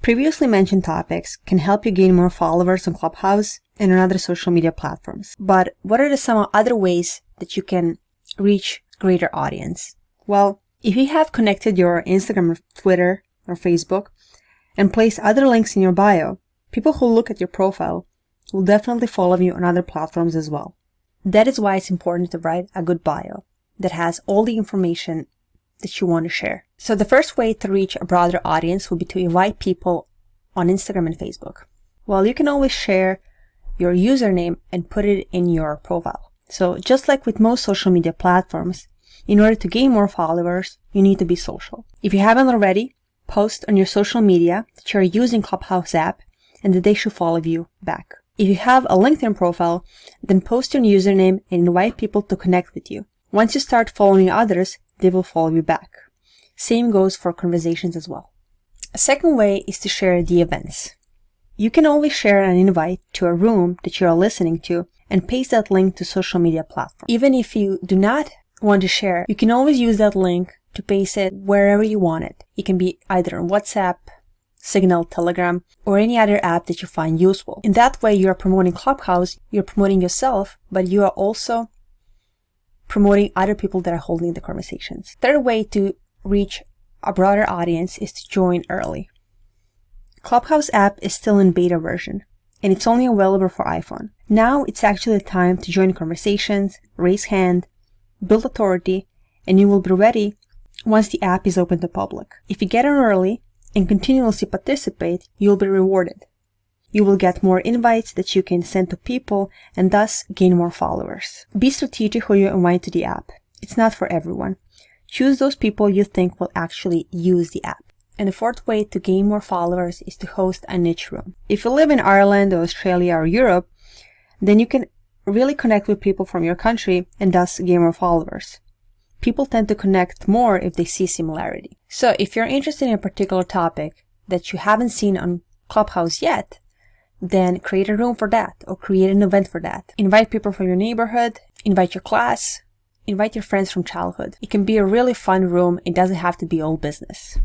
Previously mentioned topics can help you gain more followers on Clubhouse and on other social media platforms. But what are some other ways that you can reach greater audience? Well, if you have connected your Instagram or Twitter or Facebook and placed other links in your bio, people who look at your profile will definitely follow you on other platforms as well. That is why it's important to write a good bio that has all the information that you want to share. So the first way to reach a broader audience would be to invite people on Instagram and Facebook. Well, you can always share your username and put it in your profile. So just like with most social media platforms, in order to gain more followers, you need to be social. If you haven't already, post on your social media that you're using Clubhouse app and that they should follow you back. If you have a LinkedIn profile, then post your username and invite people to connect with you. Once you start following others, they will follow you back. Same goes for conversations as well. A second way is to share the events. You can always share an invite to a room that you are listening to and paste that link to social media platform. Even if you do not want to share, you can always use that link to paste it wherever you want it. It can be either on WhatsApp, Signal, Telegram, or any other app that you find useful. In that way, you are promoting Clubhouse, you're promoting yourself, but you are also promoting other people that are holding the conversations. Third way to reach a broader audience is to join early. Clubhouse app is still in beta version, and it's only available for iPhone. Now it's actually time to join conversations, raise hand, build authority, and you will be ready once the app is open to public. If you get on early and continuously participate, you'll be rewarded. You will get more invites that you can send to people and thus gain more followers. Be strategic who you invite to the app. It's not for everyone. Choose those people you think will actually use the app. And the fourth way to gain more followers is to host a niche room. If you live in Ireland or Australia or Europe, then you can really connect with people from your country and thus gain more followers. People tend to connect more if they see similarity. So if you're interested in a particular topic that you haven't seen on Clubhouse yet, then create a room for that or create an event for that. Invite people from your neighborhood, invite your class, invite your friends from childhood. It can be a really fun room. It doesn't have to be all business.